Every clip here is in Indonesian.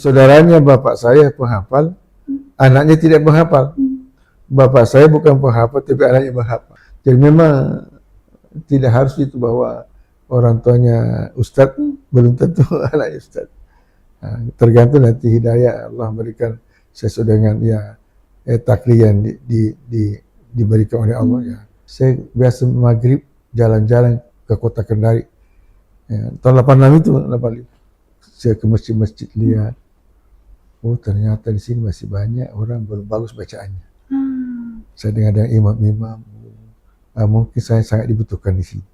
Saudaranya bapak saya penghafal, anaknya tidak menghafal. Bapak saya bukan penghafal, tapi anaknya menghafal. Jadi memang tidak harus itu bahwa orang tuanya ustadz, belum tentu anaknya ustadz. Nah, tergantung nanti hidayah Allah berikan sesuai dengan takdir yang diberikan oleh Allah ya. Saya biasa maghrib jalan-jalan ke kota Kendari. Ya, tahun 86 itu, 85. Saya ke masjid-masjid lihat. Oh ternyata di sini masih banyak orang bagus bacaannya. Saya dengar dengan imam-imam, mungkin saya sangat dibutuhkan di sini.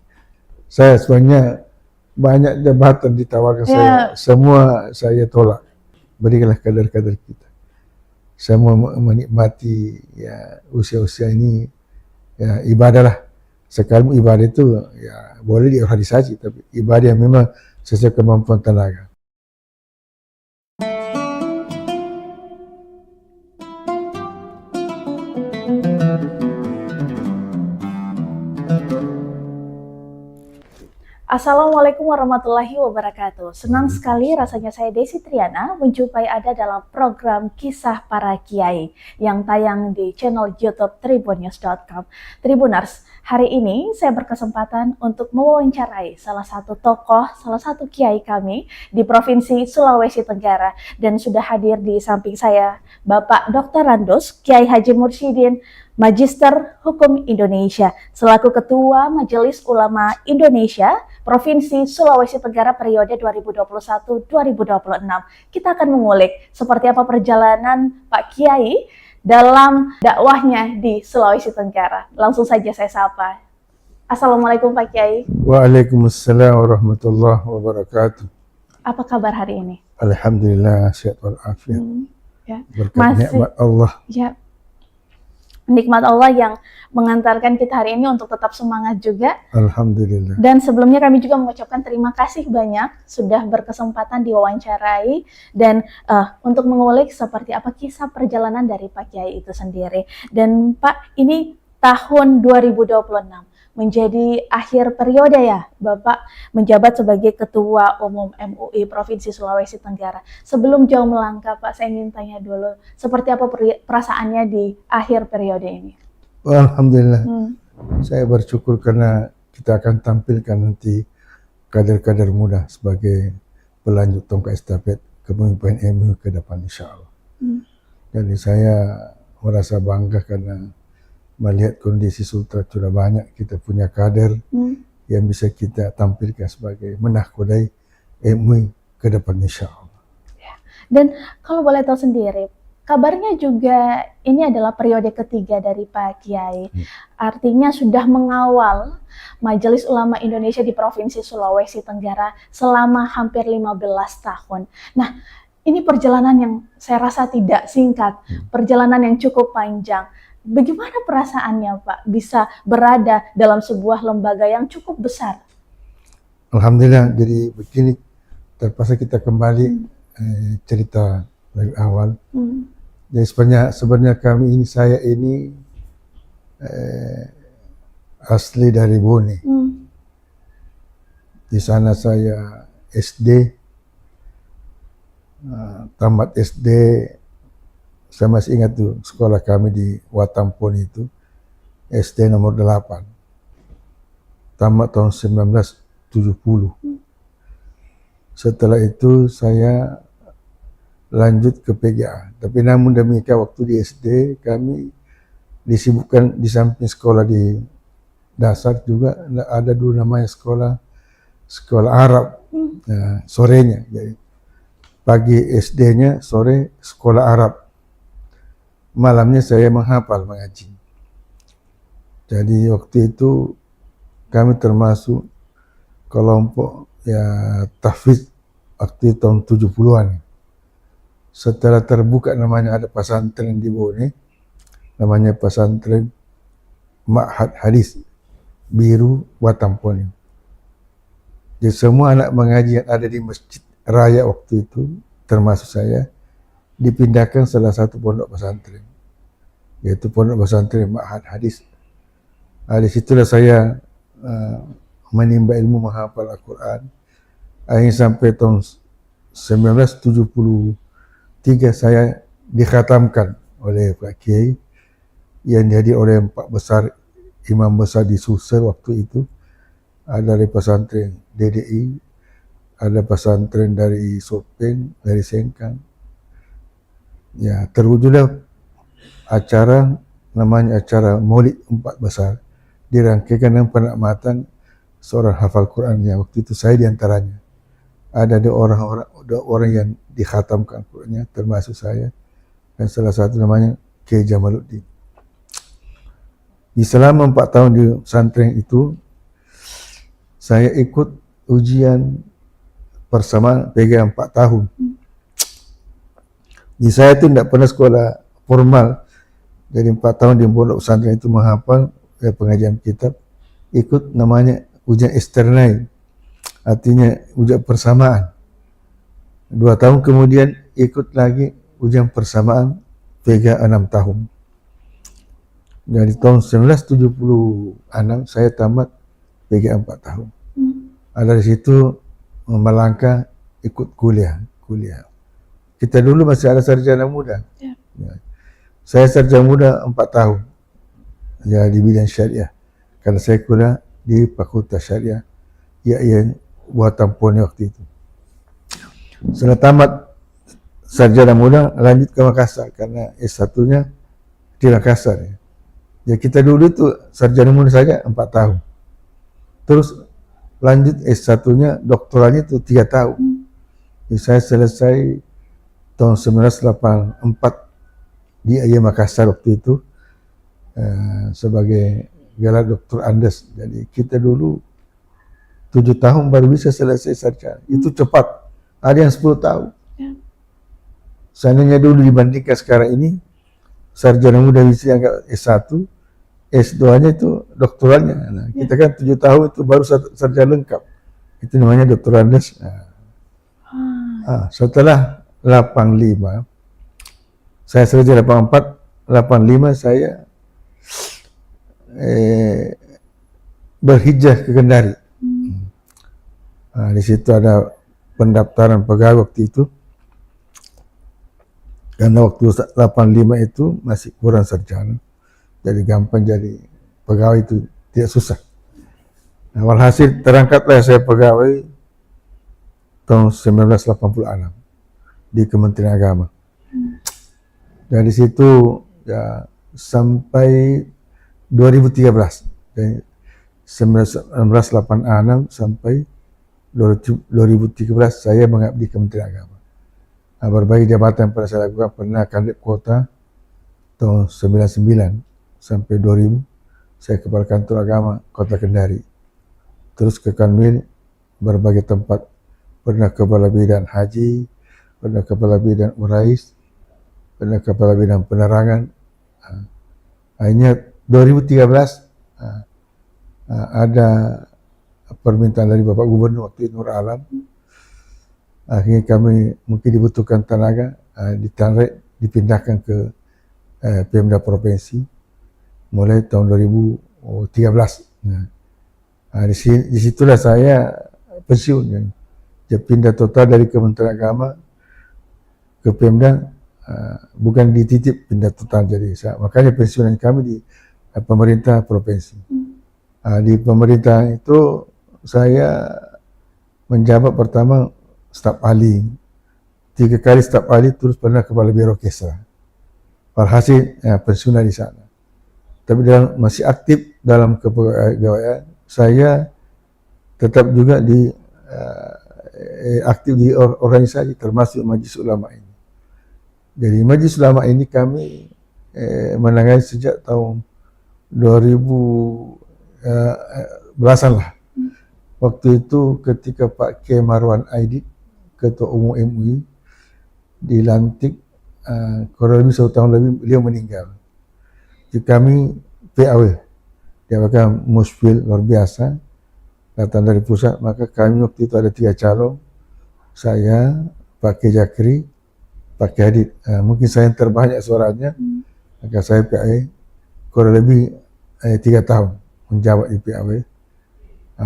Saya sebenarnya banyak jabatan ditawarkan saya, semua saya tolak. Berikanlah kadar-kadar kita. Saya mau menikmati ya usia-usia ini ya ibadahlah. Sekarang ibadah itu ya boleh diorganisasi, tapi ibadah yang memang sesuai kemampuan tenaga. Assalamualaikum warahmatullahi wabarakatuh. Senang sekali rasanya saya Desi Triana menjumpai Anda dalam program Kisah Para Kiai yang tayang di channel YouTube tribunnews.com. Tribuners, hari ini saya berkesempatan untuk mewawancarai salah satu tokoh, salah satu kiai kami di Provinsi Sulawesi Tenggara, dan sudah hadir di samping saya Bapak Dr. Randus Kiai Haji Mursyidin, Magister Hukum Indonesia, selaku Ketua Majelis Ulama Indonesia Provinsi Sulawesi Tenggara periode 2021-2026. Kita akan mengulik seperti apa perjalanan Pak Kiai dalam dakwahnya di Sulawesi Tenggara. Langsung saja saya sapa. Assalamualaikum Pak Kiai. Waalaikumsalam warahmatullahi wabarakatuh. Apa kabar hari ini? Alhamdulillah sehat walafiat. Ya. Berkat nikmat Allah. Ya. Nikmat Allah yang mengantarkan kita hari ini untuk tetap semangat juga. Alhamdulillah. Dan sebelumnya kami juga mengucapkan terima kasih banyak sudah berkesempatan diwawancarai dan untuk mengulik seperti apa kisah perjalanan dari Pak Kiai itu sendiri. Dan Pak, ini tahun 2026 menjadi akhir periode ya Bapak menjabat sebagai Ketua Umum MUI Provinsi Sulawesi Tenggara. Sebelum jauh melangkah Pak, saya ingin tanya dulu, seperti apa perasaannya di akhir periode ini? Alhamdulillah, saya bersyukur karena kita akan tampilkan nanti kader-kader muda sebagai pelanjut tongkat estafet kepemimpinan MUI ke depan insya Allah. Jadi saya merasa bangga karena melihat kondisi Sultra sudah banyak, kita punya kader yang bisa kita tampilkan sebagai menahkodai MUI ke depan insya Allah. Ya. Dan kalau boleh tahu sendiri, kabarnya juga ini adalah periode ketiga dari Pak Kiai. Artinya sudah mengawal Majelis Ulama Indonesia di Provinsi Sulawesi Tenggara selama hampir 15 tahun. Nah, ini perjalanan yang saya rasa tidak singkat, perjalanan yang cukup panjang. Bagaimana perasaannya Pak bisa berada dalam sebuah lembaga yang cukup besar? Alhamdulillah, jadi begini, terpaksa kita kembali cerita dari awal. Jadi sebenarnya kami ini, saya ini asli dari Bone. Di sana saya SD, tamat SD. Saya masih ingat tuh sekolah kami di Watampon itu, SD nomor 8. Tamat tahun 1970. Setelah itu saya lanjut ke PGA. Tapi namun demikian waktu di SD kami disibukkan di samping sekolah di dasar juga ada dulu namanya sekolah Arab. Nah, sorenya. Jadi pagi SD-nya, sore sekolah Arab. Malamnya saya menghafal mengaji. Jadi waktu itu kami termasuk kelompok ya tahfidz waktu tahun 70-an. Setelah terbuka namanya ada pesantren di Bone, namanya pesantren Ma'had Hadis Biru Watampone. Jadi semua anak mengaji yang ada di masjid raya waktu itu, termasuk saya, dipindahkan salah satu pondok pesantren, yaitu pondok pesantren Ma'had Hadis. Di situlah saya menimba ilmu menghafal Al-Quran. Akhirnya sampai tahun 1974 2003 saya dikhatamkan oleh Pak Kiai yang dihadiri oleh 4 besar imam besar di Sulsel waktu itu. Ada dari pesantren DDI, ada pesantren dari Sopeng, dari Sengkang. Ya, terwujudlah acara namanya acara Maulid 4 besar, dirangkaikan dengan penghormatan seorang hafal Quran yang waktu itu saya diantaranya. Ada dua orang yang dikhatamkan Qurannya, termasuk saya, dan salah satu namanya Kiai Jamaluddin. Di selama 4 tahun di pesantren itu, saya ikut ujian persamaan PG 4 tahun. Di saya itu tidak pernah sekolah formal, jadi 4 tahun di pondok pesantren itu menghafal pengajian kitab, ikut namanya ujian eksternal, artinya ujian persamaan. 2 tahun kemudian ikut lagi ujian persamaan PG 6 tahun. Dari tahun 1976 saya tamat PG 4 tahun. Dari situ melangkah ikut kuliah. Kita dulu masih ada sarjana muda. Ya. Saya sarjana muda 4 tahun. Ya, di bidang syariah. Karena saya kuliah di Fakultas Syariah, yang buatan Pone waktu itu. Setelah tamat sarjana muda, lanjut ke Makassar karena S1-nya di Makassar. Ya, kita dulu itu sarjana muda saja 4 tahun. Terus lanjut S1-nya, doktoralnya itu 3 tahun. Jadi saya selesai tahun 1984 di Makassar waktu itu sebagai gelar Dr. Andes. Jadi kita dulu 7 tahun baru bisa selesai sarjana. Itu cepat. Ada yang 10 tahun. Seandainya dulu dibandingkan sekarang ini, sarjana muda bisa anggap S1, S2-nya itu doktoralnya. Nah, kita kan 7 tahun itu baru sarjana lengkap. Itu namanya Dr. Andes. Setelah 85, saya selesai 84, 85 saya berhijrah ke Kendari. Di situ ada pendaftaran pegawai waktu itu. Karena waktu 85 itu masih kurang sarjana, jadi gampang jadi pegawai itu tidak susah. Nah, walhasil terangkatlah saya pegawai tahun 1986 di Kementerian Agama. Dari situ ya sampai 2013. Dari 1986 sampai 2013 saya mengabdi di Kementerian Agama. Nah, berbagai jabatan pada saya lakukan, pernah Kadep Kota tahun 99 sampai 2000, saya Kepala Kantor Agama Kota Kendari. Terus ke Kanwil, berbagai tempat, pernah Kepala Bidang Haji, pernah Kepala Bidang Urais, pernah Kepala Bidang Penerangan. Akhirnya 2013 ada permintaan dari Bapak Gubernur waktu itu, Nur Alam. Akhirnya kami mungkin dibutuhkan tenaga, dipindahkan ke Pemda Provinsi mulai tahun 2013. Di situlah saya pensiun. Dia pindah total dari Kementerian Agama ke Pemda, bukan dititip, pindah total. Jadi makanya pensiunan kami di pemerintah provinsi. Di pemerintah itu saya menjabat pertama staf ahli, 3 kali staf ahli, terus pernah kepala biro Kesra. Walhasil pensiunan di sana. Tapi masih aktif dalam kepegawaian. Saya tetap juga aktif di organisasi, termasuk Majelis Ulama ini. Jadi Majelis Ulama ini kami menangani sejak tahun 2000 belasan lah. Waktu itu ketika Pak Kiai Marwan Aidit, Ketua Umum MUI, dilantik, kurang lebih 1 tahun lebih beliau meninggal. Jadi kami PAW, dia akan musfil luar biasa, datang dari pusat. Maka kami waktu itu ada 3 calon, saya, Pak Kiai Jakri, Pak Kiai Hadid. Mungkin saya yang terbanyak suaranya, maka saya PAW kurang lebih 3 tahun menjabat di PAW.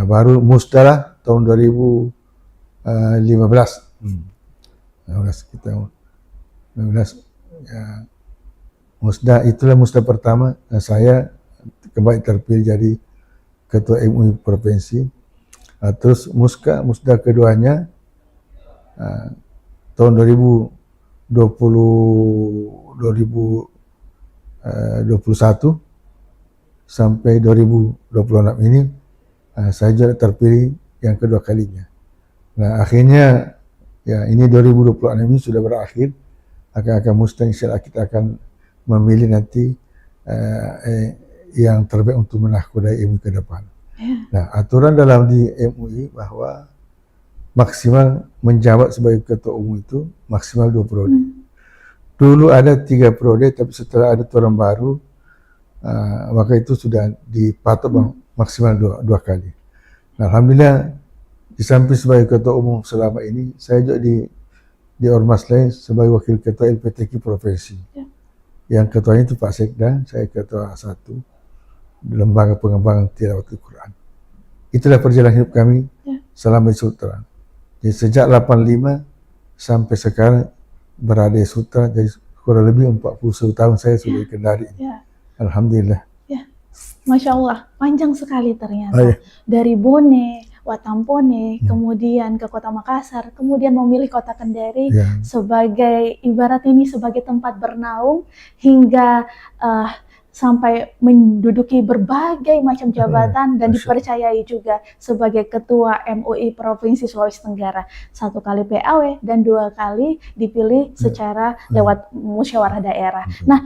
Baru musdalah tahun 2015. 15 kita. 19 ya, musda itulah musda pertama saya kembali terpilih jadi ketua MUI provinsi. Terus musda keduanya tahun 2021 sampai 2026 ini saya juga terpilih yang kedua kalinya. Nah akhirnya ya ini 2026 ini sudah berakhir, akan musda insyaallah kita akan memilih nanti yang terbaik untuk menahkodai MUI ke depan. Nah aturan dalam di MUI bahwa maksimal menjabat sebagai ketua umum itu maksimal 2 periode. Dulu ada 3 periode, tapi setelah ada aturan baru maka itu sudah dipatok maksimal 2 kali. Nah, alhamdulillah di samping sebagai ketua umum selama ini, saya juga di ormas lain sebagai wakil ketua LPTQ provinsi. Yang ketuanya itu Pak Sekda, saya ketua 1 lembaga pengembangan tilawatul Quran. Itulah perjalanan hidup kami selama di Sultra. Jadi sejak 85 sampai sekarang berada di Sultra, jadi kurang lebih 41 tahun saya sudah di Kendari. Alhamdulillah. Ya, Masya Allah, panjang sekali ternyata. Dari Bone, Watampone, kemudian ke Kota Makassar, kemudian memilih Kota Kendari sebagai ibarat ini sebagai tempat bernaung hingga sampai menduduki berbagai macam jabatan dan dipercayai juga sebagai Ketua MUI Provinsi Sulawesi Tenggara. 1 kali PAW dan 2 kali dipilih secara lewat musyawarah daerah. Nah,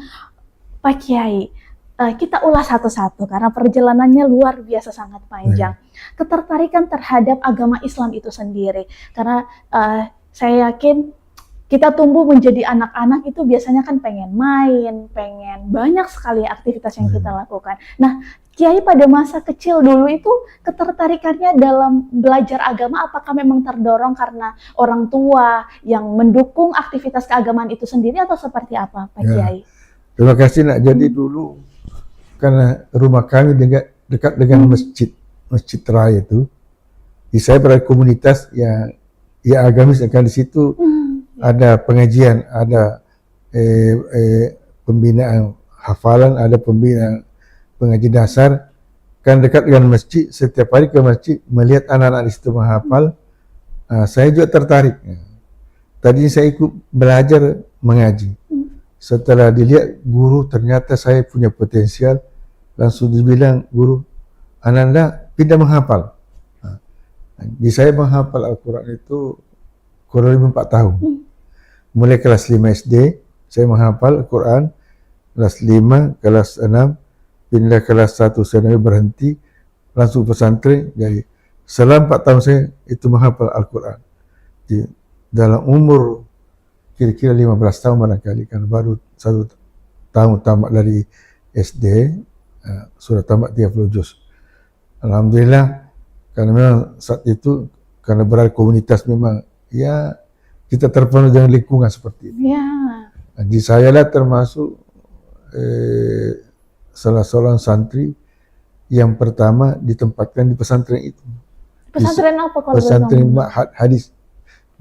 Pak Kiai, kita ulas satu-satu karena perjalanannya luar biasa sangat panjang. Ketertarikan terhadap agama Islam itu sendiri, karena saya yakin kita tumbuh menjadi anak-anak itu biasanya kan pengen main, pengen banyak sekali aktivitas yang kita lakukan. Nah, Kiai pada masa kecil dulu itu ketertarikannya dalam belajar agama apakah memang terdorong karena orang tua yang mendukung aktivitas keagamaan itu sendiri atau seperti apa, Pak Kiai? Terima kasih nak. Jadi dulu karena rumah kami dekat dengan masjid raya itu, saya berada komunitas yang agamis, kan di situ ada pengajian, ada pembinaan hafalan, ada pembinaan pengaji dasar, kan dekat dengan masjid. Setiap hari ke masjid melihat anak-anak di situ menghafal, saya juga tertarik. Tadi saya ikut belajar mengaji. Setelah dilihat guru ternyata saya punya potensial, langsung dibilang guru, Ananda pindah menghafal. Di saya menghafal Al-Quran itu kurang lebih 4 tahun. Mulai kelas 5 SD, saya menghafal Al-Quran, kelas 5, kelas 6, pindah kelas 1, saya berhenti, langsung pesantren. Jadi selama 4 tahun saya itu menghafal Al-Quran. Dalam umur kira-kira 15 tahun barangkali, kan baru 1 tahun tamat dari SD, sudah tamat 30 juz. Alhamdulillah, karena memang saat itu karena berada komunitas memang ya kita terpenuhi dengan lingkungan seperti itu. Jadi saya lah termasuk salah seorang santri yang pertama ditempatkan di pesantren itu. Pesantren apa kalau pesantren Hadis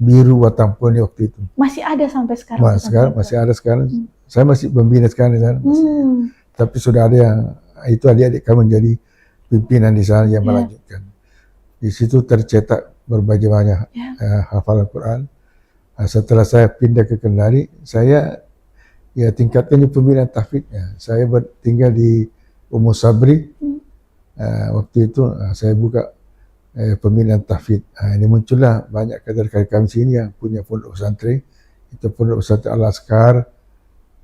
Biru Watampone waktu itu. Masih ada sampai sekarang? Masih ada sekarang. Saya masih membina sekarang di sana. Tapi sudah ada yang itu adik-adik kami menjadi pimpinan di sana yang melanjutkan. Di situ tercetak berbagai banyak hafalan Quran. Setelah saya pindah ke Kendari, saya tingkatkan pembinaan tahfidnya. Saya tinggal di Umu Sabri. Waktu itu saya buka pembinaan tahfidz. Ini muncullah banyak kader-kader kami sini yang punya pondok pesantren. Itu pondok pesantren Al-Askar,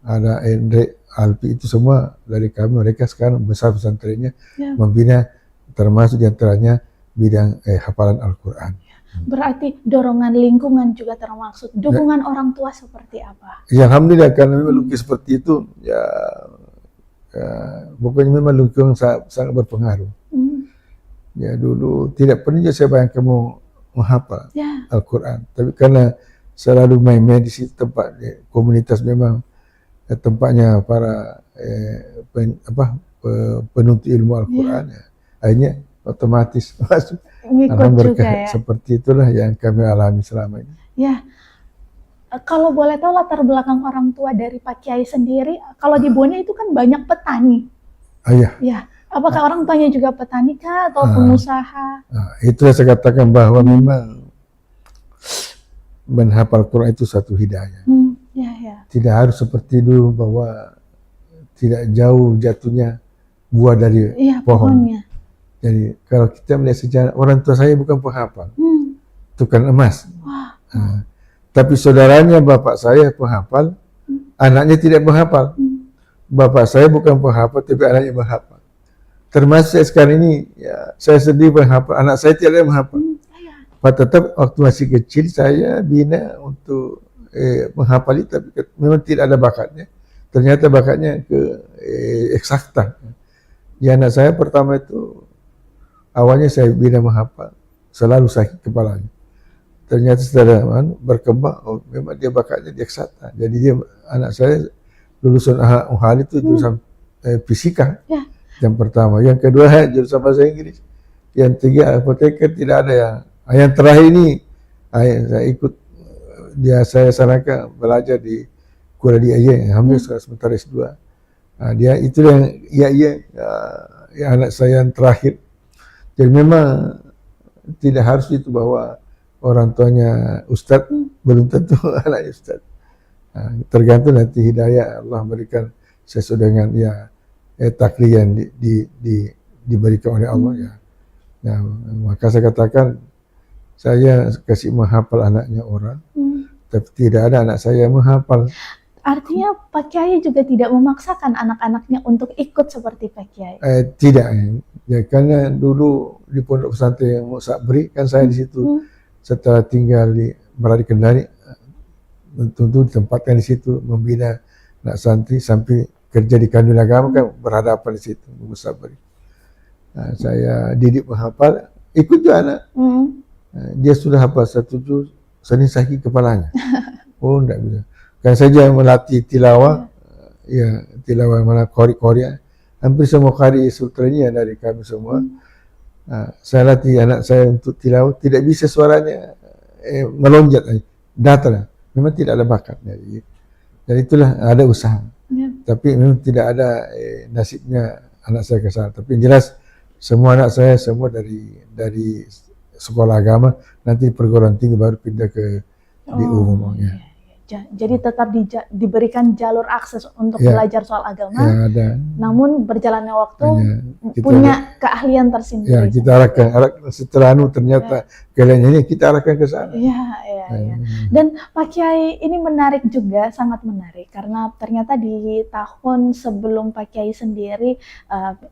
ada Hendrik Alpi, itu semua dari kami. Mereka sekarang besar pesantrennya, membina termasuk diantaranya bidang hafalan Al-Quran. Berarti dorongan lingkungan juga termaksud. Dukungan orang tua seperti apa? Ya alhamdulillah, karena memang lukis seperti itu, pokoknya memang lingkungan sangat berpengaruh. Ya dulu tidak pernah saya bayangkan mau menghafal Al-Quran, tapi karena selalu main-main di situ tempat komunitas, memang tempatnya para penuntut ilmu Al-Quran, akhirnya otomatis masuk. Alhamdulillah, seperti itulah yang kami alami selama ini. Kalau boleh tahu latar belakang orang tua dari Pak Kiai sendiri, kalau di Bone itu kan banyak petani. Iya. Ya, apakah orang tuanya juga petani kah atau Ah. pengusaha? Itulah saya katakan bahwa memang menghafal Quran itu satu hidayah. Ya, ya. Tidak harus seperti dulu bahwa tidak jauh jatuhnya buah dari Iya, pohon. pohonnya. Jadi kalau kita melihat sejarah, orang tua saya bukan penghafal, tukang emas. Wah. Tapi saudaranya bapak saya penghafal, anaknya tidak menghafal. Bapak saya bukan penghafal, tapi anaknya menghafal. Termasuk saya sekarang ini, ya, saya sedih menghafal, anak saya tidak menghafal. Pak tetap waktu masih kecil saya bina untuk menghafal itu, tapi memang tidak ada bakatnya. Ternyata bakatnya ke eksakta. Ya, anak saya pertama itu awalnya saya bina menghafal, selalu sakit kepalanya. Ternyata setelah berkembang, oh, memang dia bakatnya di eksakta. Jadi dia, anak saya lulusan UHAL itu jurusan fisika. Ya. Yang pertama, yang kedua jurusan bahasa Inggris, yang tiga apoteker, tidak ada yang terakhir ini saya ikut saya sarankan belajar di Kuala di Ayeng, alhamdulillah sementara S2. Dia itu yang anak saya yang terakhir. Jadi memang tidak harus itu bahwa orang tuanya ustadz, belum tentu anaknya ustadz. Tergantung nanti hidayah Allah berikan sesuai dengan takdir yang diberikan oleh Allah ya. Nah, maka saya katakan saya kasih menghafal anaknya orang, tapi tidak ada anak saya yang menghafal. Artinya Pak Kiai juga tidak memaksakan anak-anaknya untuk ikut seperti Pak Kiai? Tidak, ya, karena dulu di pondok pesantren Musabri kan saya di situ. Setelah tinggal berada di Kendari, tentu ditempatkan di situ membina anak santri sampai kerja di Kandil Agama kan berhadapan di situ Musabri. Saya didik menghafal, ikut juga anak. Dia sudah hafal satu juz, Senin sakit kepalanya. Oh, enggak bisa. Kan saja melatih tilawah, ya tilawah mana Korea. Hampir semua qari sultannya dari kami semua. Saya latih anak saya untuk tilawah, tidak bisa suaranya melonjak, datar. Memang tidak ada bakatnya. Dan itulah ada usaha. Tapi memang tidak ada nasibnya anak saya ke sana. Tapi yang jelas semua anak saya semua dari sekolah agama, nanti perguruan tinggi baru pindah ke di umum. Ya. Jadi tetap diberikan jalur akses untuk belajar soal agama. Ya, ada. Namun berjalannya waktu punya keahlian tersendiri. Ya, kita arahkan setelah ternyata kalian ini kita arahkan ke sana. Iya. Dan Pak Kiai ini menarik juga, sangat menarik karena ternyata di tahun sebelum Pak Kiai sendiri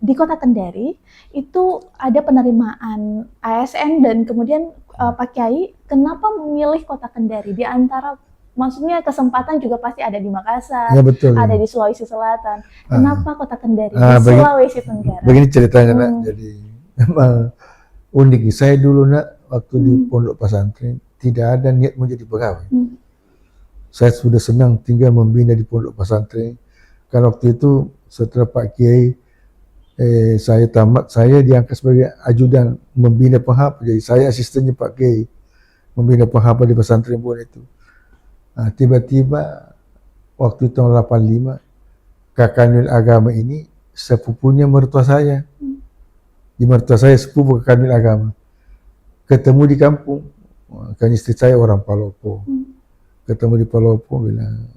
di Kota Kendari itu ada penerimaan ASN dan kemudian Pak Kiai kenapa memilih Kota Kendari di antara, maksudnya kesempatan juga pasti ada di Makassar, ya, betul, ada di Sulawesi Selatan. Kenapa Kota Kendari di Sulawesi Tenggara? Begini ceritanya nak, jadi memang unik. Saya dulu nak waktu di pondok pesantren tidak ada niat menjadi pegawai. Saya sudah senang tinggal membina di pondok pesantren. Karena waktu itu setelah Pak Kiai saya tamat, saya diangkat sebagai ajudan membina penghafal. Jadi saya asistennya Pak Kiai membina penghafal di pesantren Bone itu. Tiba-tiba waktu tahun 85 Kakanil Agama ini sepupunya mertua saya. Di mertua saya sepupu Kakanil Agama. Ketemu di kampung. Kan istri saya orang Palopo. Ketemu di Palopo bilang,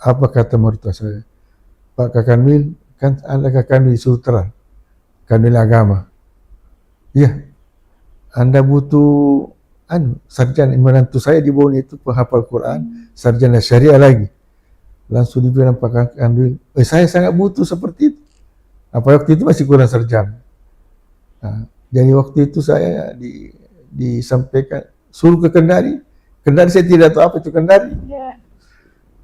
apa kata mertua saya? Pak Kakanil, kan Anda Kakanil Sultra, Kakanil Agama. Ya, Anda butuh sarjana. Menantu saya di Bone itu penghafal Quran, sarjana syariah lagi. Langsung dibilang Pak Kandil, saya sangat butuh seperti itu. Apa waktu itu masih kurang sarjana. Jadi waktu itu saya disampaikan suruh ke Kendari. Kendari saya tidak tahu apa itu Kendari.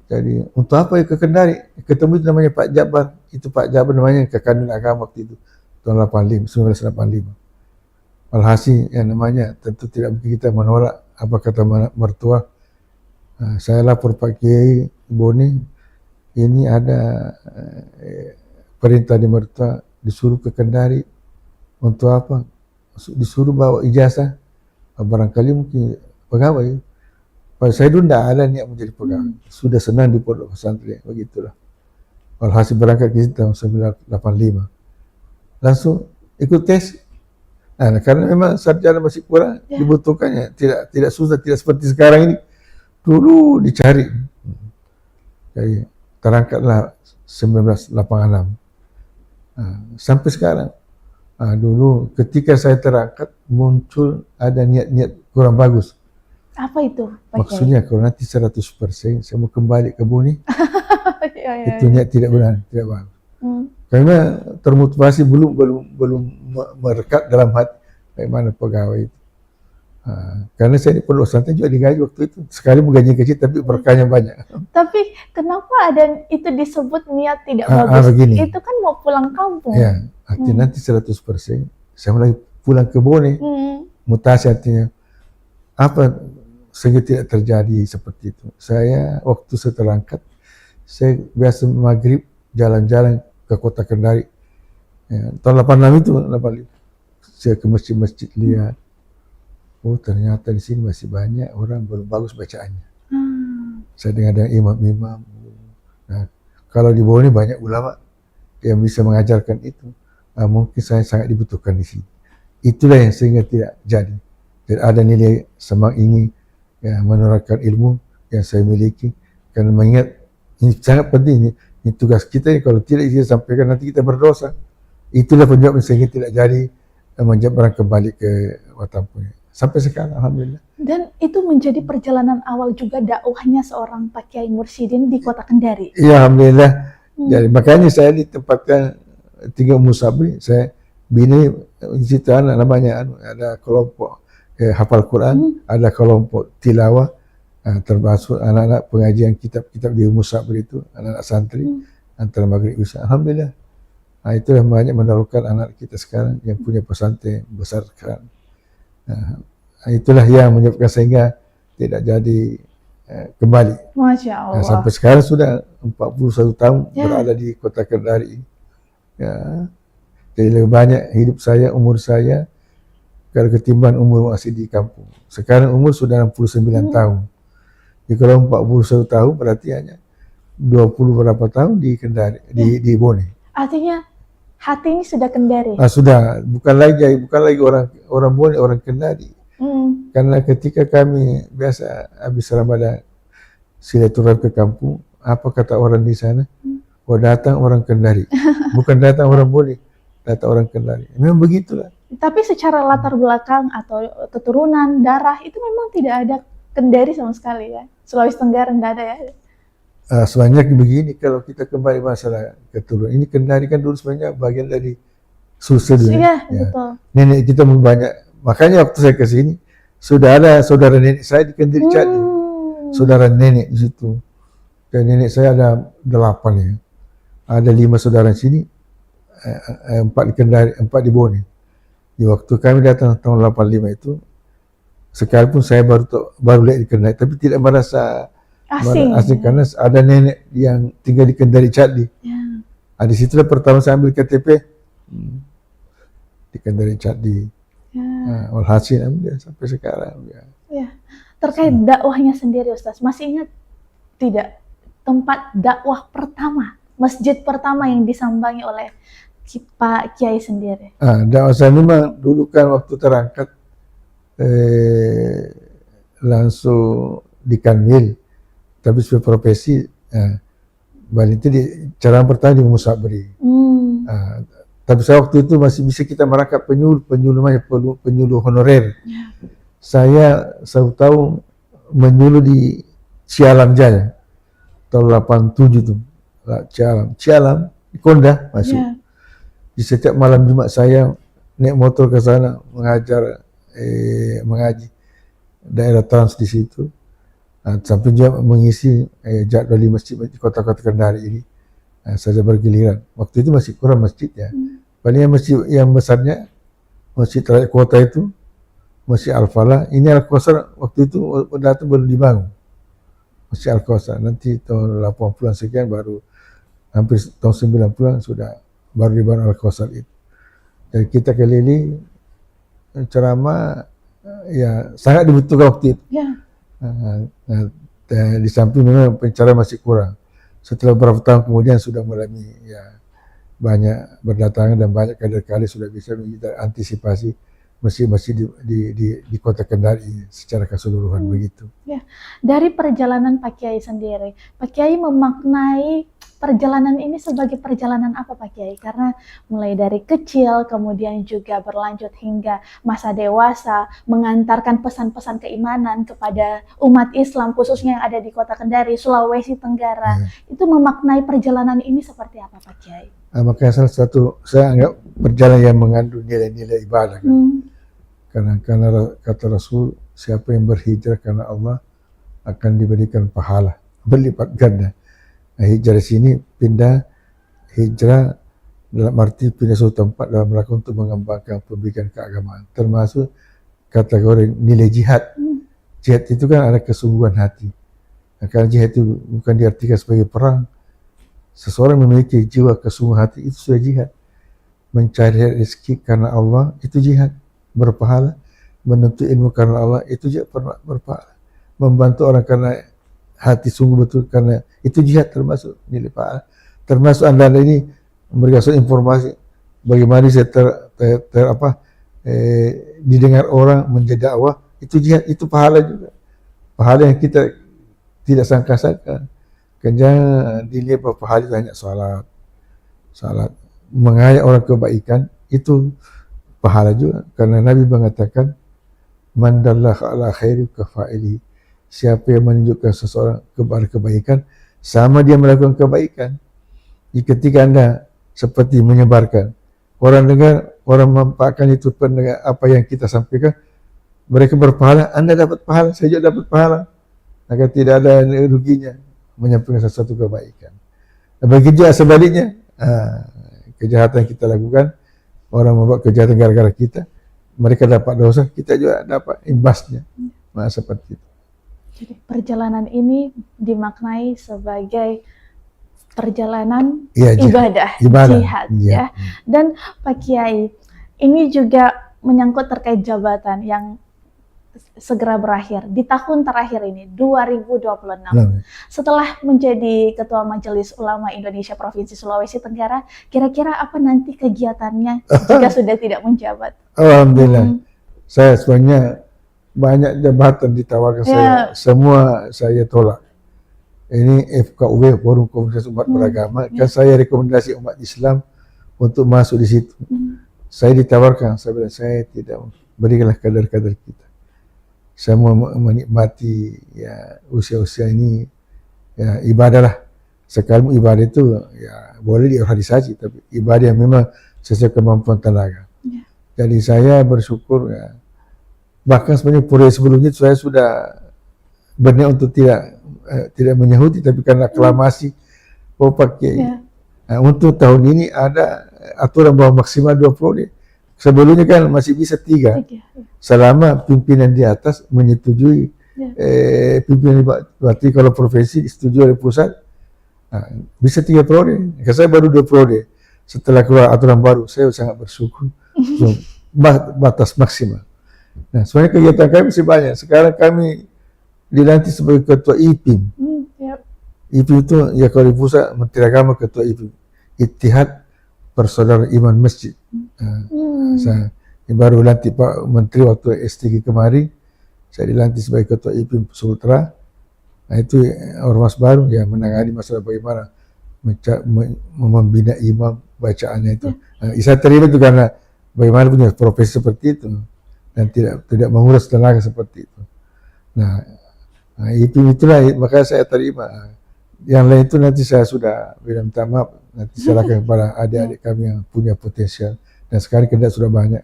Jadi untuk apa ke Kendari? Ketemu itu namanya Pak Jabar. Itu Pak Jabar namanya Kandil Agama waktu itu tahun 1985. Alhasil yang namanya tentu tidak mungkin kita menolak apa kata mertua. Saya lapor Pak Kiai Bone, ini ada perintah di mertua disuruh ke Kendari. Untuk apa? Disuruh bawa ijazah, barangkali mungkin pegawai. Pada saya dulu tidak ada niat menjadi pegawai. Sudah senang di pondok pesantren, begitulah. Walhasil berangkat ke tahun 1985. Langsung ikut tes. Nah, karena memang sarjana masih kurang, dibutuhkannya. Tidak susah, tidak seperti sekarang ini. Dulu dicari. Jadi terangkatlah 1986. Sampai sekarang. Dulu ketika saya terangkat muncul ada niat-niat kurang bagus. Apa itu, Pak Kiai? Maksudnya kalau nanti 100% saya mau kembali ke Buni, itu ya. niat tidak benar, tidak bagus. Karena termotivasi belum merekat dalam hati bagaimana pegawai itu. Karena saya di pondok pesantren juga digaji waktu itu. Sekali gaji kecil tapi berkahnya banyak. Tapi kenapa ada itu disebut niat tidak bagus? Begini. Itu kan mau pulang kampung. Ya, artinya nanti 100% saya mulai pulang ke Bone. Mutasi artinya apa sehingga tidak terjadi seperti itu. Saya waktu saya terangkat, saya biasa maghrib jalan-jalan ke kota Kendari. Ya, tahun 86 itu, 85. Saya ke masjid-masjid lihat. Oh ternyata di sini masih banyak orang belum bagus bacaannya. Saya dengar imam-imam. Nah, kalau di bawah ini banyak ulama yang bisa mengajarkan itu. Mungkin saya sangat dibutuhkan di sini. Itulah yang sehingga tidak jadi. Dan ada nilai semangat ingin menerapkan ilmu yang saya miliki. Karena mengingat ini sangat penting. Ini tugas kita. Kalau tidak kita sampaikan nanti kita berdosa. Itulah penyebab sehingga tidak jadi menjadi orang kembali ke Watampu. Sampai sekarang, alhamdulillah. Dan itu menjadi perjalanan awal juga dakwahnya seorang Pak Kiai Mursyidin di kota Kendari. Iya, alhamdulillah. Jadi makanya saya ditempatkan tinggal Musabri. Saya bina di situ namanya ada kelompok hafal Quran, ada kelompok tilawah, termasuk anak-anak pengajian kitab-kitab di Musabri itu, anak-anak santri antara maghrib isya. Alhamdulillah. Itulah banyak mendahulukan anak kita sekarang yang punya pesantren besar sekarang. Itulah yang menyebabkan sehingga tidak jadi kembali. Masya Allah. Sampai sekarang sudah 41 tahun berada di kota Kendari. Ya. Jadi lebih banyak hidup saya, umur saya, kalau ketimbang umur masih di kampung. Sekarang umur sudah 69 tahun. Jadi kalau 41 tahun berarti hanya 20 berapa tahun di Kendari, di Bone. Artinya hati ini sudah Kendari. Sudah, bukan lagi orang Bone, orang Kendari. Karena ketika kami biasa habis Ramadan silaturahmi ke kampung, apa kata orang di sana? Oh datang orang Kendari, bukan datang orang Bone, datang orang Kendari. Memang begitulah. Tapi secara latar belakang atau keturunan darah itu memang tidak ada Kendari sama sekali ya. Sulawesi Tenggara tidak ada ya. Sebenarnya begini, kalau kita kembali masalah keturunan, ini Kendari kan dulu sebenarnya bagian dari Sulsel. Iya, betul. Nenek kita banyak, makanya waktu saya ke sini sudah ada saudara nenek saya di Kendari Cadi, saudara nenek di situ. Dan nenek saya ada 8 ya, ada 5 saudara di sini, 4 di Kendari, 4 di Bone. Di waktu kami datang tahun 85 itu, sekalipun saya baru lihat di Kendari, tapi tidak merasa asing karena ada nenek yang tinggal di Kendari Cadi. Di situlah pertama saya ambil KTP di Kendari Cadi. Walhasil sampai sekarang. Terkait dakwahnya sendiri, Ustaz, masih ingat tidak tempat dakwah pertama, masjid pertama yang disambangi oleh Pak Kiai sendiri? Dakwah saya memang dulu kan waktu terangkat langsung di Kanwil. Tapi sebagai profesi, balik itu cara pertama di Musabri. Tapi saya waktu itu masih bisa kita merangkap penyuluh honorer. Saya satu tahun menyuluh di Cialam Jaya, tahun 87 itu. Cialam, di Kondah masuk. Di setiap malam Jumat saya naik motor ke sana mengaji daerah Trans di situ. Sampai juga mengisi jadwal di masjid kota-kota Kendari ini. Saya bergiliran. Waktu itu masih kurang masjidnya. Paling masjid yang besarnya masjid rakyat kota itu Masjid Al-Falah. Ini Al-Kausar waktu itu datang belum dibangun. Masjid Al-Kausar. Nanti tahun 80-an sekian baru hampir tahun 90-an sudah baru dibangun Al-Kausar itu. Jadi kita keliling ceramah sangat dibutuhkan waktu itu. Nah, di samping memang pencarian masih kurang. Setelah beberapa tahun kemudian sudah mulai ya banyak berdatangan dan banyak kader-kader sudah bisa kita antisipasi masjid-masjid di Kota Kendari secara keseluruhan begitu. Ya, dari perjalanan Pak Kiai sendiri, Pak Kiai memaknai perjalanan ini sebagai perjalanan apa Pak Kiai? Karena mulai dari kecil, kemudian juga berlanjut hingga masa dewasa, mengantarkan pesan-pesan keimanan kepada umat Islam, khususnya yang ada di Kota Kendari, Sulawesi Tenggara. Itu memaknai perjalanan ini seperti apa Pak Kiai? Makanya salah satu, saya anggap perjalanan yang mengandung nilai-nilai ibadah. Karena kata Rasul, siapa yang berhijrah karena Allah akan diberikan pahala berlipat ganda. Nah, hijrah di sini pindah hijrah dalam arti pindah suatu tempat dalam rangka untuk mengembangkan pendidikan keagamaan, termasuk kategori nilai jihad. Jihad itu kan ada kesungguhan hati. Nah, karena jihad itu bukan diartikan sebagai perang. Seseorang memiliki jiwa kesungguhan hati itu sudah jihad. Mencari rezeki karena Allah itu jihad, berpahala. Menuntut ilmu karena Allah itu juga berpahala. Membantu orang karena hati sungguh betul karena itu jihad, termasuk nilai pahala. Termasuk anda ini memberikan informasi bagaimana saya didengar orang menjadi dakwah, itu jihad, itu pahala juga. Pahala yang kita tidak sangka-sangka. Kan jangan dilihat bahwa pahala itu hanya salat, mengajak orang kebaikan itu pahala juga, karena Nabi mengatakan man dallahu ala khairi kafa'ili, siapa yang menunjukkan seseorang kepada kebaikan sama dia melakukan kebaikan. Jadi ketika anda seperti menyebarkan, orang dengar, orang memanfaatkan itu pendengar apa yang kita sampaikan, mereka berpahala, anda dapat pahala, saya juga dapat pahala, maka tidak ada ruginya menyampaikan sesuatu kebaikan. Dan begitu juga sebaliknya, kejahatan yang kita lakukan, orang membuat kejahatan gara-gara kita, mereka dapat dosa, kita juga dapat imbasnya. Nah, seperti itu. Jadi perjalanan ini dimaknai sebagai perjalanan ibadah, jihad. Ya. Dan Pak Kiai, ini juga menyangkut terkait jabatan yang segera berakhir di tahun terakhir ini 2026. Setelah menjadi Ketua Majelis Ulama Indonesia Provinsi Sulawesi Tenggara, kira-kira apa nanti kegiatannya jika sudah tidak menjabat? Alhamdulillah. Saya sebenarnya banyak jabatan ditawarkan saya, semua saya tolak. Ini FKUB, Forum Komunitas Umat Beragama, kan saya rekomendasi umat Islam untuk masuk di situ. Saya ditawarkan, saya bilang saya tidak, berikanlah kader-kader kita. Saya mau menikmati ya usia-usia ini ya ibadah lah. Sekalipun ibadah itu ya boleh diorganisasi, tapi ibadah yang memang sesuai kemampuan tenaga. Jadi saya bersyukur ya. Bahkan sebenarnya periode sebelumnya saya sudah berniat untuk tidak menyahuti, tapi karena aklamasi Pak Kiai. Nah, untuk tahun ini ada aturan bahwa maksimal 2 periode. Sebelumnya kan masih bisa 3. Selama pimpinan di atas menyetujui, pimpinan berarti kalau provinsi disetujui oleh pusat, bisa 3 periode. Saya baru 2 periode. Setelah keluar aturan baru, saya sangat bersyukur. Batas maksimal. Nah, sebenarnya kegiatan kami masih banyak. Sekarang kami dilantik sebagai ketua IPIM. IPIM itu ya kalau di pusat Menteri Agama, ketua IPIM, Ittihad Persaudaraan Iman Masjid. Saya baru lantik Pak Menteri waktu STG kemarin, saya dilantik sebagai ketua IPIM Sultra. Nah, itu ormas baru ya menangani masalah bagaimana membina imam bacaannya itu. Saya terima itu karena bagaimana punya profesi seperti itu dan tidak menguras tenaga seperti itu. Nah IPIM itulah maka saya terima. Yang lain itu nanti saya sudah minta maaf, nanti serahkan kepada adik-adik kami yang punya potensial, dan sekarang kandidat sudah banyak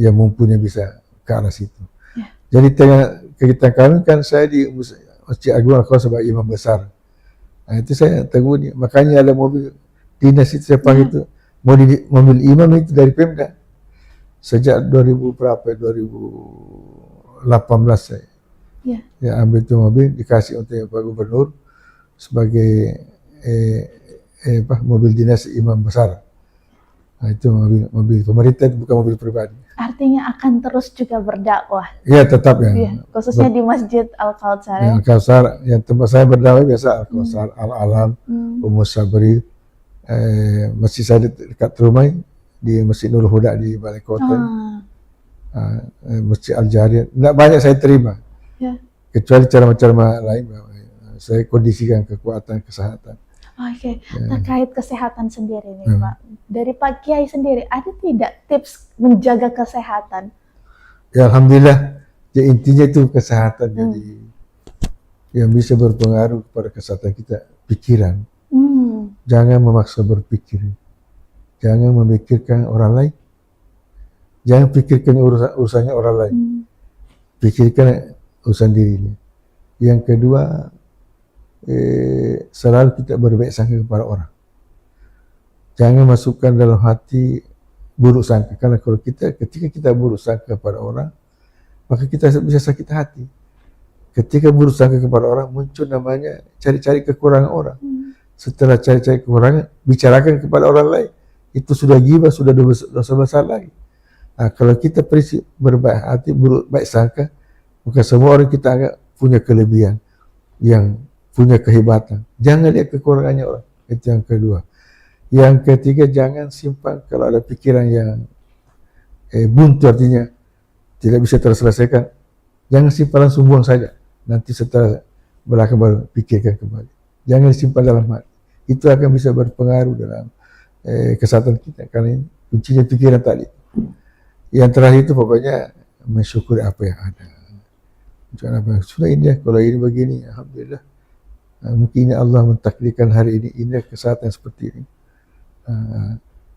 yang mempunyai bisa ke arah situ. Jadi kegiatan kami kan saya di Masjid Agung Al-Qaus sebagai imam besar. Nah, itu saya teguni, makanya ada mobil dinas itu saya panggil itu mobil imam itu dari Pemda. Sejak 2018 saya ambil itu mobil, dikasih untuk Pak Gubernur sebagai mobil dinas imam besar. Nah, itu mobil pemerintah, itu bukan mobil pribadi. Artinya akan terus juga berdakwah, Ya tetap ya. ya, khususnya di Masjid Al-Kautsar. Yang Al-Kautsar, yang tempat saya berdakwah biasa Al-Kautsar, Al-Alam, Umus Sabri, masjid saya dekat rumah di Masjid Nurul Huda di Balai Kota, Masjid Al-Jariyah. Tidak banyak saya terima, Ya. kecuali ceramah-ceramah lain. Saya kondisikan kekuatan kesehatan. Oke, terkait kesehatan sendiri nih Pak, dari Pak Kiai sendiri ada tidak tips menjaga kesehatan? Ya Alhamdulillah, ya intinya itu kesehatan. Jadi yang bisa berpengaruh kepada kesehatan kita, pikiran. Jangan memaksa berpikir, jangan memikirkan orang lain, jangan pikirkan urusannya orang lain, pikirkan urusan dirinya. Yang kedua, selalu kita berbaik sangka kepada orang. Jangan masukkan dalam hati buruk sangka, karena kalau ketika kita buruk sangka kepada orang, maka kita bisa sakit hati. Ketika buruk sangka kepada orang, muncul namanya cari-cari kekurangan orang. Setelah cari-cari kekurangan, bicarakan kepada orang lain. Itu sudah ghibah, sudah dosa besar lagi. Nah, kalau kita prinsip berbaik hati, baik sangka, maka semua orang kita anggap punya kelebihan, yang punya kehebatan. Jangan lihat kekurangannya orang. Itu yang kedua. Yang ketiga, jangan simpan kalau ada pikiran yang buntu, artinya tidak bisa terselesaikan. Jangan simpan, langsung buang saja. Nanti setelah belakang baru pikirkan kembali. Jangan simpan dalam hati. Itu akan bisa berpengaruh dalam kesehatan kita. Karena kuncinya pikiran tadi. Yang terakhir itu pokoknya mensyukuri apa yang ada. Jangan apa yang sudah indah. Kalau ini begini, alhamdulillah. Mungkin Allah mentakdirkan hari ini indah kesehatan seperti ini.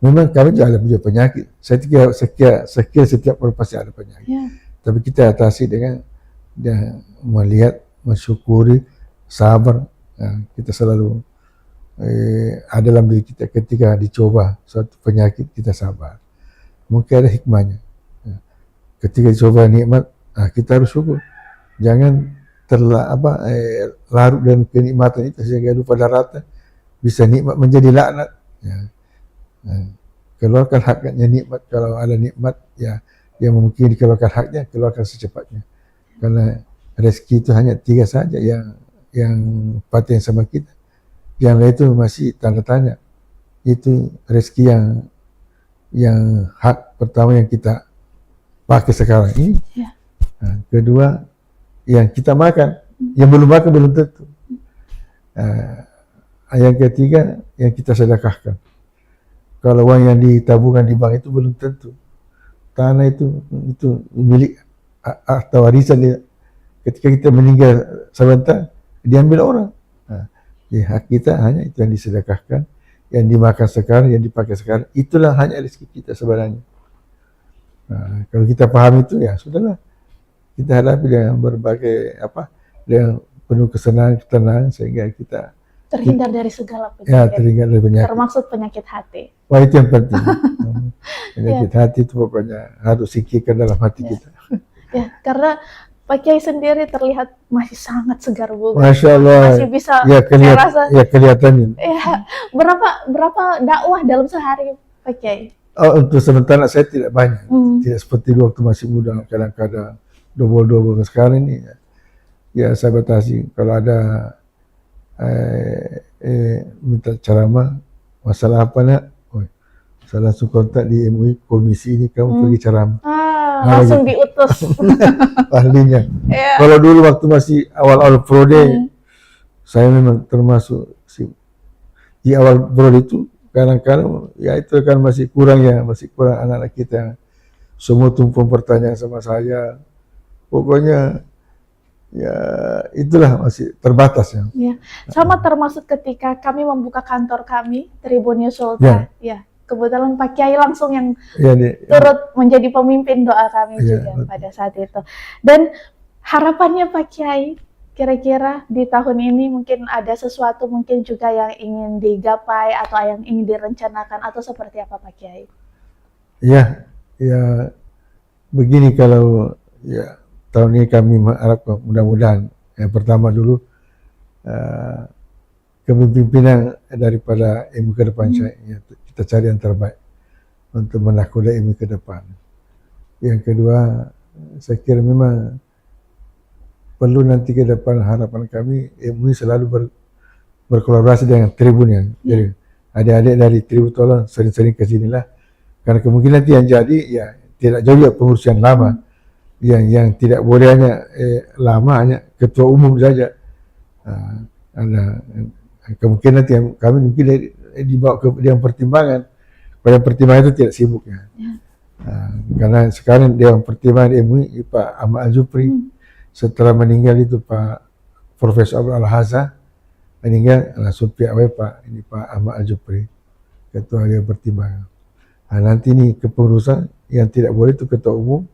Memang kami juga ada punya penyakit. Saya kira setiap orang pasti ada penyakit. Tapi kita atasi dengan melihat, mensyukuri, sabar. Kita selalu ada dalam diri kita ketika dicoba suatu penyakit, kita sabar. Mungkin ada hikmahnya. Ketika dicoba nikmat, kita harus syukur. Jangan larut dalam kenikmatan itu sehingga lupa daratan, bisa nikmat menjadi laknat. Keluarkan haknya nikmat. Kalau ada nikmat, ya yang mungkin dikeluarkan haknya, keluarkan secepatnya. Karena rezeki itu hanya 3 saja yang paten sama kita. Yang lain itu masih tanda tanya. Itu rezeki yang hak pertama yang kita pakai sekarang ini. Kedua, yang kita makan, yang belum makan belum tentu. Yang ketiga, yang kita sedekahkan. Kalau uang yang ditabungkan di bank itu belum tentu. Tanah itu milik atau warisan dia. Ketika kita meninggal sebentar, diambil orang. Hak kita hanya itu yang disedekahkan, yang dimakan sekarang, yang dipakai sekarang. Itulah hanya rezeki kita sebenarnya. Kalau kita paham itu, ya sudahlah. Kita hadapi dengan berbagai dengan penuh ketenangan sehingga kita terhindar dari segala penyakit. Ya, terhindar dari penyakit. Termasuk penyakit hati. Wah, itu yang penting. Penyakit hati itu pokoknya harus singkirkan dalam hati kita. Ya, karena Pak Kiai sendiri terlihat masih sangat segar bugar. Masya Allah. Masih bisa kelihatannya. Ya, berapa dakwah dalam sehari Pak Kiai? Untuk sementara saya tidak banyak. Tidak seperti waktu masih muda, kadang-kadang double sekarang ini. Ya saya batasi. Kalau ada minta ceramah masalah apa nak? Saya langsung kontak di MUI, komisi ini kamu pergi ceramah. Langsung diutus. Ahlinya. Kalau dulu waktu masih awal-awal prode, saya memang termasuk di awal prode itu kadang-kadang ya itu kan masih kurang anak-anak kita. Semua tumpang pertanyaan sama saya. Pokoknya ya itulah masih terbatas ya. Sama termasuk ketika kami membuka kantor kami Tribun News Sultan. Kebetulan Pak Kiai langsung yang turut menjadi pemimpin doa kami juga pada saat itu. Dan harapannya Pak Kiai, kira-kira di tahun ini mungkin ada sesuatu mungkin juga yang ingin digapai atau yang ingin direncanakan atau seperti apa Pak Kiai? Ya begini, kalau tahun ini kami mengharapkan mudah-mudahan yang pertama dulu kepemimpinan daripada MUI ke depan kita cari yang terbaik. untuk menakodai ilmu ke depan. Yang kedua, saya kira memang perlu nanti ke depan harapan kami MUI selalu berkolaborasi dengan Tribun yang jadi adik-adik dari Tribun tolong sering-sering ke sinilah, karena kemungkinan nanti yang jadi ya tidak jauh ya pengurusan lama, yang tidak boleh hanya lama hanya ketua umum saja. Ada kemungkinan nanti kami mungkin dibawa ke Dewan Pertimbangan. Pada pertimbangan itu tidak sibuk ya. Karena sekarang Dewan Pertimbangan MUI Pak Ahmad Al-Jupri, setelah meninggal itu Pak Profesor Abdul Al-Hazza meninggal, langsung PAW Pak Ahmad Al-Jupri, ketua Dewan Pertimbangan. Nanti ini kepengurusan yang tidak boleh itu ketua umum,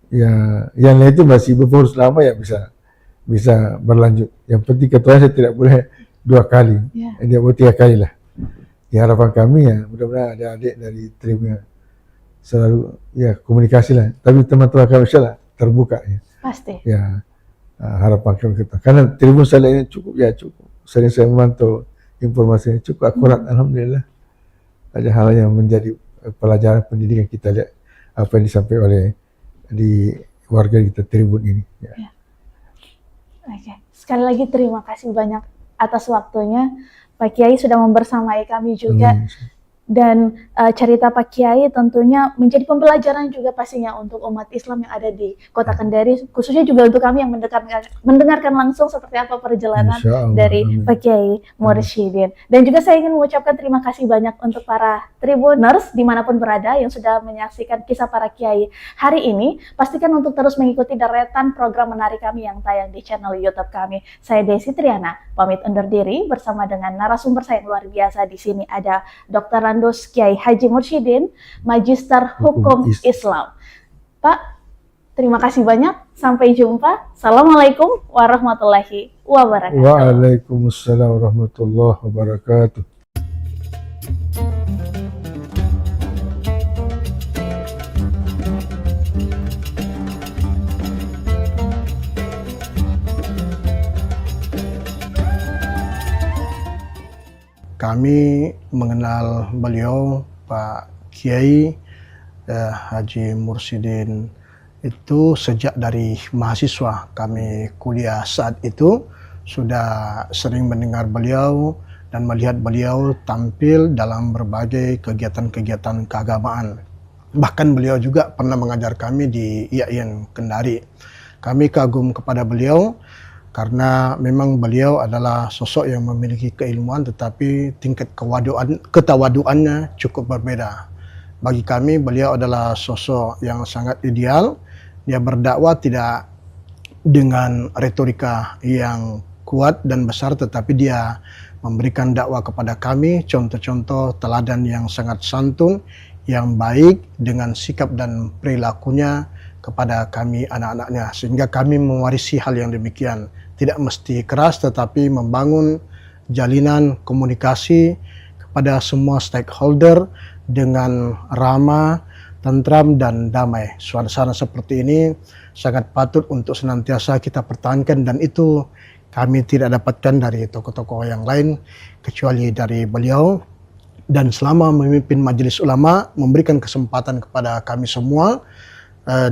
ya yang lain itu masih berpengurus lama ya bisa berlanjut. Yang penting ketuanya saya tidak boleh 2 kali, dia boleh 3 kali lah. Di harapan kami ya mudah-mudahan ada adik dari Tribun selalu ya komunikasi lah. Tapi teman-teman kami insyaAllah terbuka ya. Pasti. Ya harapan kami kita. Karena Tribun saya ini cukup. Sering saya memantau informasinya cukup akurat, alhamdulillah. Ada hal yang menjadi pelajaran pendidikan kita lihat apa yang disampaikan oleh di warga kita Tribun ini. Ya. Oke. Sekali lagi terima kasih banyak atas waktunya. Pak Kiai sudah membersamai kami juga. Dan cerita Pak Kiai tentunya menjadi pembelajaran juga pastinya untuk umat Islam yang ada di Kota Kendari, khususnya juga untuk kami yang mendengarkan langsung seperti apa perjalanan dari Pak Kiai Mursyidin. Dan juga saya ingin mengucapkan terima kasih banyak untuk para Tribuners dimanapun berada yang sudah menyaksikan kisah para Kiai hari ini. Pastikan untuk terus mengikuti deretan program menarik kami yang tayang di channel YouTube kami. Saya Desi Triana, pamit undur diri bersama dengan narasumber saya yang luar biasa. Di sini ada Dr. Randos Kiai Haji Mursyidin, Magister Hukum Islam. Pak, terima kasih banyak. Sampai jumpa. Assalamualaikum warahmatullahi wabarakatuh. Waalaikumsalam warahmatullahi wabarakatuh. Kami mengenal beliau Pak Kiai Haji Mursyidin itu sejak dari mahasiswa. Kami kuliah saat itu sudah sering mendengar beliau dan melihat beliau tampil dalam berbagai kegiatan-kegiatan keagamaan. Bahkan beliau juga pernah mengajar kami di IAIN Kendari. Kami kagum kepada beliau karena memang beliau adalah sosok yang memiliki keilmuan, tetapi tingkat ketawaduannya cukup berbeda. Bagi kami beliau adalah sosok yang sangat ideal. Dia berdakwah tidak dengan retorika yang kuat dan besar, tetapi dia memberikan dakwah kepada kami contoh-contoh teladan yang sangat santun, yang baik dengan sikap dan perilakunya kepada kami anak-anaknya, sehingga kami mewarisi hal yang demikian. Tidak mesti keras, tetapi membangun jalinan komunikasi kepada semua stakeholder dengan ramah, tentram, dan damai. Suasana seperti ini sangat patut untuk senantiasa kita pertahankan, dan itu kami tidak dapatkan dari tokoh-tokoh yang lain kecuali dari beliau. Dan selama memimpin Majelis Ulama, memberikan kesempatan kepada kami semua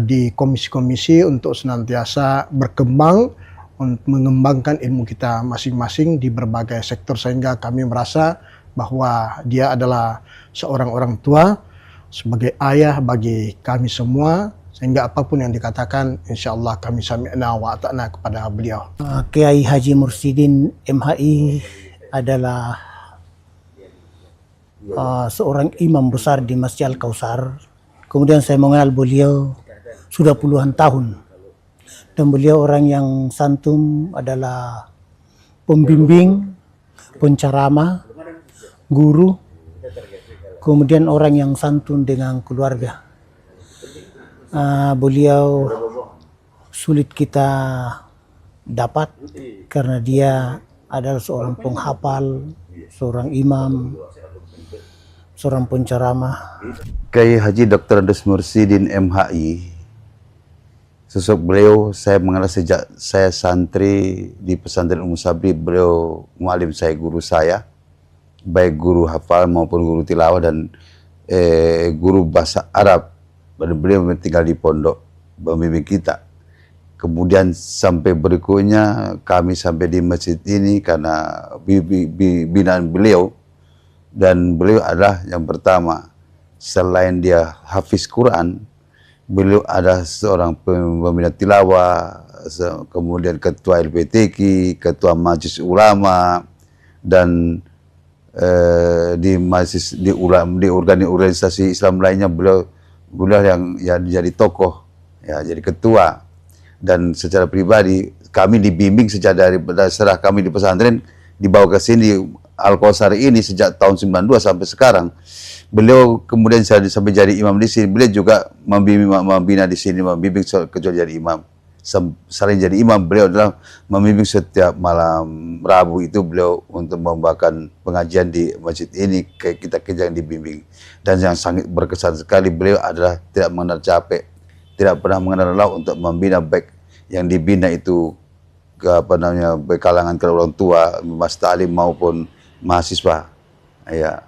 di komisi-komisi untuk senantiasa berkembang, untuk mengembangkan ilmu kita masing-masing di berbagai sektor, sehingga kami merasa bahwa dia adalah seorang orang tua sebagai ayah bagi kami semua, sehingga apapun yang dikatakan insyaallah kami sami'na wa ata'na kepada beliau. Kiai Haji Mursyidin MHI adalah seorang imam besar di Masjid Al-Kausar. Kemudian saya mengenal beliau sudah puluhan tahun. Dan beliau orang yang santun, adalah pembimbing, penceramah, guru, kemudian orang yang santun dengan keluarga. Beliau sulit kita dapat karena dia adalah seorang penghafal, seorang imam, seorang penceramah. Kiai Haji Dr. Randos Mursyidin MHI, sosok beliau saya mengenal sejak saya santri di pesantren Ummu Sabri. Beliau mualim saya, guru saya, baik guru hafal maupun guru tilawah, dan guru bahasa Arab. Beliau tinggal di pondok membimbing kita. Kemudian sampai berikutnya kami sampai di masjid ini karena binaan beliau, dan beliau adalah yang pertama, selain dia hafiz Quran, beliau ada seorang pembina tilawah, kemudian ketua LPTQ, ketua Majelis Ulama, dan di organisasi Islam lainnya beliau yang jadi tokoh, ya jadi ketua. Dan secara pribadi kami dibimbing sejak dari serah kami di pesantren dibawa ke sini Al-Kausar ini sejak tahun 92 sampai sekarang. Beliau kemudian sampai jadi imam di sini. Beliau juga membina di sini, membimbing kecuali jadi imam. Selain jadi imam, beliau adalah membimbing setiap malam Rabu itu beliau untuk membawakan pengajian di masjid ini kita yang dibimbing. Dan yang sangat berkesan sekali, beliau adalah tidak mengenal capek, tidak pernah mengenal lelah untuk membina, baik yang dibina itu baik kalangan orang tua, mas ta'lim maupun mahasiswa, ya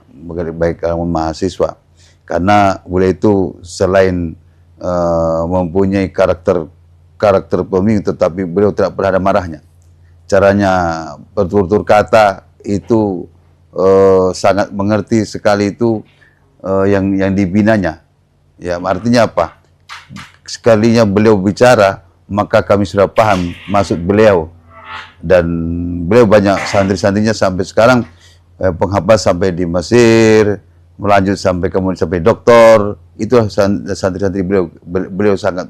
baik kalangan mahasiswa. Karena beliau itu selain mempunyai karakter pemimpin, tetapi beliau tidak pernah ada marahnya. Caranya bertutur kata itu sangat mengerti sekali itu yang dibinanya. Ya, artinya apa? Sekalinya beliau bicara, maka kami sudah paham maksud beliau. Dan beliau banyak santri-santrinya sampai sekarang penghafal sampai di Mesir, melanjut sampai kemudian sampai doktor. Itulah santri-santri beliau. Beliau sangat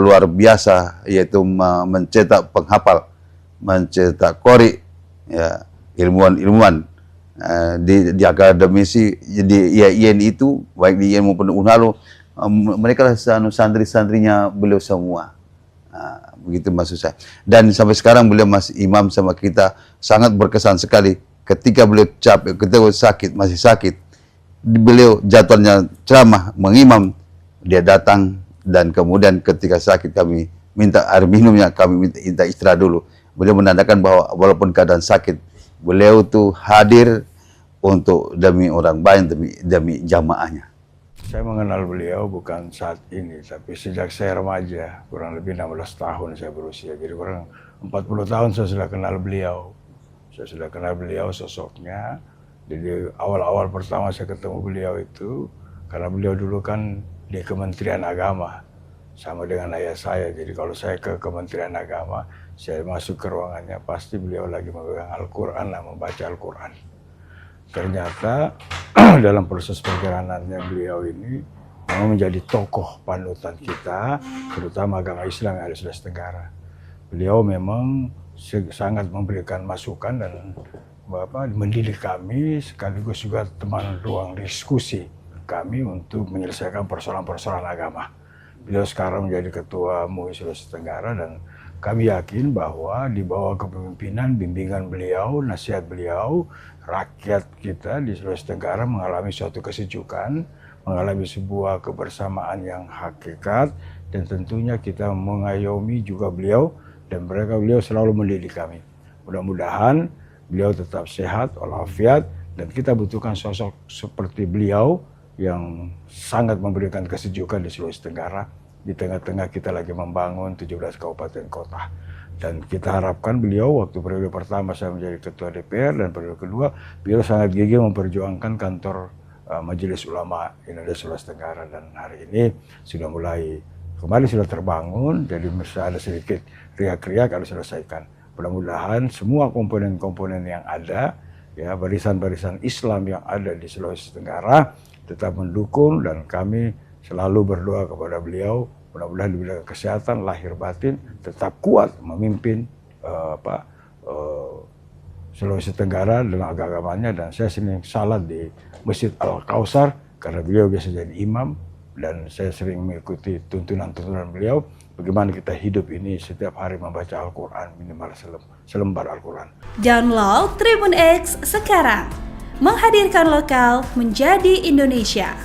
luar biasa, yaitu mencetak penghafal, mencetak qori, ya, ilmuwan di akademisi di IAIN itu, baik di IAIN maupun UNHALO. Mereka lah santri-santrinya beliau semua. Nah, begitu maksud saya. Dan sampai sekarang beliau masih imam sama kita. Sangat berkesan sekali. Ketika beliau capek, ketika masih sakit, beliau jadwalnya ceramah, mengimam, dia datang. Dan kemudian ketika sakit kami minta air minumnya, kami minta istirahat dulu. Beliau menandakan bahwa walaupun keadaan sakit, beliau tuh hadir untuk demi orang banyak, demi jamaahnya. Saya mengenal beliau bukan saat ini, tapi sejak saya remaja, kurang lebih 16 tahun saya berusia. Jadi kurang 40 tahun saya sudah kenal beliau. Saya sudah kenal beliau sosoknya. Jadi awal-awal pertama saya ketemu beliau itu, karena beliau dulu kan di Kementerian Agama, sama dengan ayah saya. Jadi kalau saya ke Kementerian Agama, saya masuk ke ruangannya, pasti beliau lagi memegang Al-Quran, membaca Al-Quran. Ternyata dalam proses perjalanannya beliau ini memang menjadi tokoh panutan kita, terutama agama Islam yang ada di Sulawesi Tenggara. Beliau memang sangat memberikan masukan dan mendidik kami, sekaligus juga teman ruang diskusi kami untuk menyelesaikan persoalan-persoalan agama. Beliau sekarang menjadi ketua MUI Sulawesi Tenggara, dan kami yakin bahwa di bawah kepemimpinan, bimbingan beliau, nasihat beliau, rakyat kita di Sulawesi Tenggara mengalami suatu kesejukan, mengalami sebuah kebersamaan yang hakikat, dan tentunya kita mengayomi juga beliau, dan beliau selalu mendidik kami. Mudah-mudahan beliau tetap sehat, walafiat, dan kita butuhkan sosok seperti beliau yang sangat memberikan kesejukan di Sulawesi Tenggara. Di tengah-tengah kita lagi membangun 17 kabupaten kota. Dan kita harapkan beliau, waktu periode pertama saya menjadi ketua DPR, dan periode kedua, beliau sangat gigih memperjuangkan kantor Majelis Ulama Indonesia Sulawesi Tenggara. Dan hari ini sudah mulai, kembali sudah terbangun, jadi ada sedikit riak-riak harus selesaikan. Mudah-mudahan semua komponen-komponen yang ada, ya, barisan-barisan Islam yang ada di Sulawesi Tenggara tetap mendukung, dan kami selalu berdoa kepada beliau, mudah-mudahan diberikan kesehatan lahir batin, tetap kuat memimpin Sulawesi Tenggara dalam agamanya. Dan saya sering salat di Masjid Al-Kausar karena beliau biasa jadi imam, dan saya sering mengikuti tuntunan-tuntunan beliau bagaimana kita hidup ini setiap hari membaca Al-Quran, minimal selembar Al-Quran. Download Tribun X sekarang, menghadirkan lokal menjadi Indonesia.